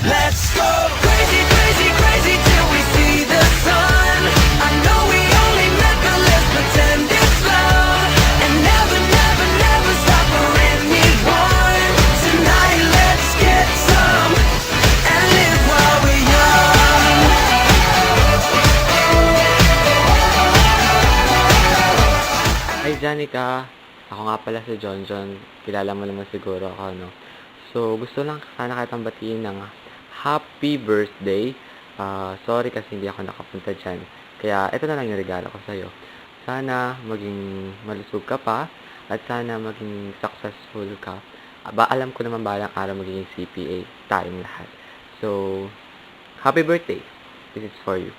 Let's go crazy, crazy, crazy till we see the sun. I know we only met, but let's pretend it's love. And never, never, never stop for anyone. Tonight let's get some and live while we're young. Hi, Janica! Ako nga pala si John. Kilala mo naman siguro ako, no? So, gusto lang sana kitang batiin ng happy birthday. Sorry kasi hindi ako nakapunta dyan. Kaya, ito na lang yung regalo ko sa'yo. Sana maging malusog ka pa at sana maging successful ka. Alam ko naman balang araw magiging CPA tayong lahat. So, happy birthday! This is for you.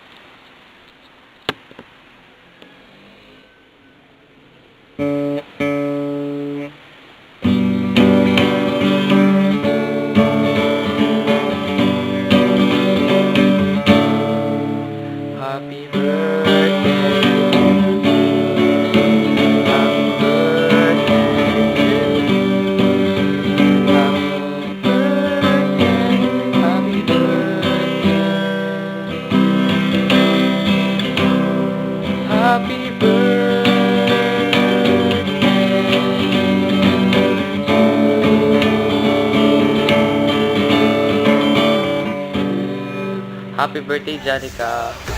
Happy birthday. Happy birthday. Happy birthday. Happy birthday. Happy birthday, Janica.